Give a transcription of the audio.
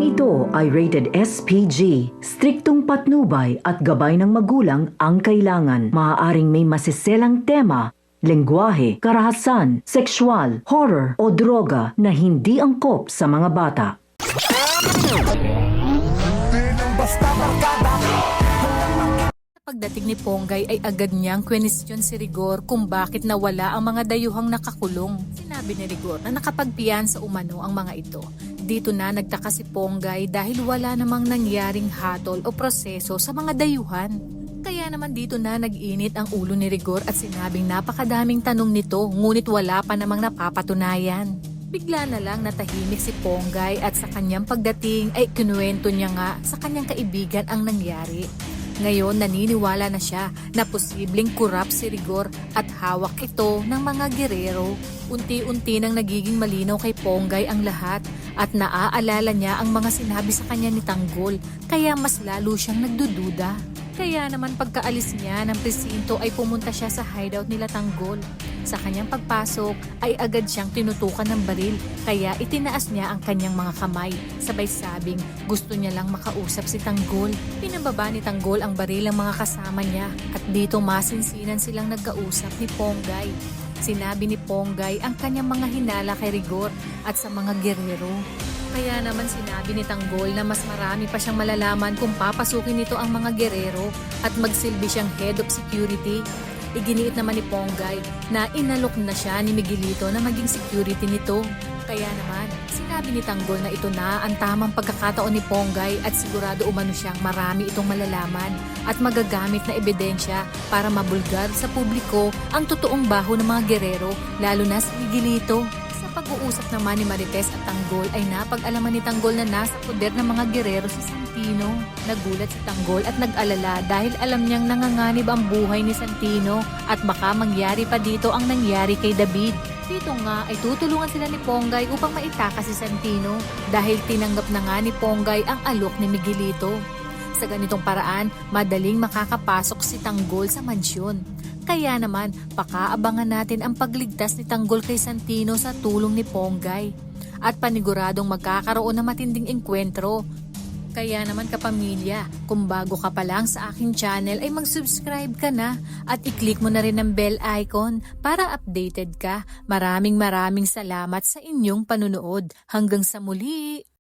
ito ay rated SPG. Striktong patnubay at gabay ng magulang ang kailangan. Maaaring may masiselang tema, lengguwahe, karahasan, sexual, horror o droga na hindi angkop sa mga bata. Pagdating ni Ponggay ay agad niyang kwenestyon si Rigor kung bakit nawala ang mga dayuhang nakakulong. Sinabi ni Rigor na nakapagpiyansa umano ang mga ito. Dito na nagtaka si Ponggay dahil wala namang nangyaring hatol o proseso sa mga dayuhan. Kaya naman dito na nag-init ang ulo ni Rigor at sinabing napakadaming tanong nito ngunit wala pa namang napapatunayan. Bigla na lang natahimik si Ponggay at sa kanyang pagdating ay kinuwento niya nga sa kanyang kaibigan ang nangyari. Ngayon naniniwala na siya na posibleng kurap si Rigor at hawak ito ng mga gerero. Unti-unti nang nagiging malinaw kay Ponggay ang lahat at naaalala niya ang mga sinabi sa kanya ni Tanggol kaya mas lalo siyang nagdududa. Kaya naman pagkaalis niya ng presinto ay pumunta siya sa hideout nila Tanggol. Sa kanyang pagpasok ay agad siyang tinutukan ng baril kaya itinaas niya ang kanyang mga kamay. Sabay sabing gusto niya lang makausap si Tanggol. Pinababa ni Tanggol ang baril ng mga kasama niya at dito masinsinan silang nagkausap ni Ponggay. Sinabi ni Ponggay ang kanyang mga hinala kay Rigor at sa mga gerero. Kaya naman sinabi ni Tanggol na mas marami pa siyang malalaman kung papasukin nito ang mga gerero at magsilbi siyang head of security. Iginiit naman ni Ponggay na inalok na siya ni Miguelito na maging security nito. Kaya naman, sinabi ni Tanggol na ito na ang tamang pagkakataon ni Ponggay at sigurado umano siyang marami itong malalaman at magagamit na ebidensya para mabulgar sa publiko ang totoong baho ng mga gerero, lalo na si Miguelito. Sa pag-uusap naman ni Marites at Tanggol ay napag-alaman ni Tanggol na nasa poder ng mga gerero si Santino. Nagulat si Tanggol at nag-alala dahil alam niyang nanganganib ang buhay ni Santino at baka mangyari pa dito ang nangyari kay David. Dito nga ay tutulungan sila ni Ponggay upang maitakas si Santino dahil tinanggap na nga ni Ponggay ang alok ni Miguelito. Sa ganitong paraan, madaling makakapasok si Tanggol sa mansyon. Kaya naman, pakaabangan natin ang pagligtas ni Tanggol kay Santino sa tulong ni Ponggay. At paniguradong magkakaroon ng matinding engkwentro. Kaya naman kapamilya, kung bago ka pa lang sa aking channel ay mag-subscribe ka na at i-click mo na rin ang bell icon para updated ka. Maraming salamat sa inyong panunood. Hanggang sa muli!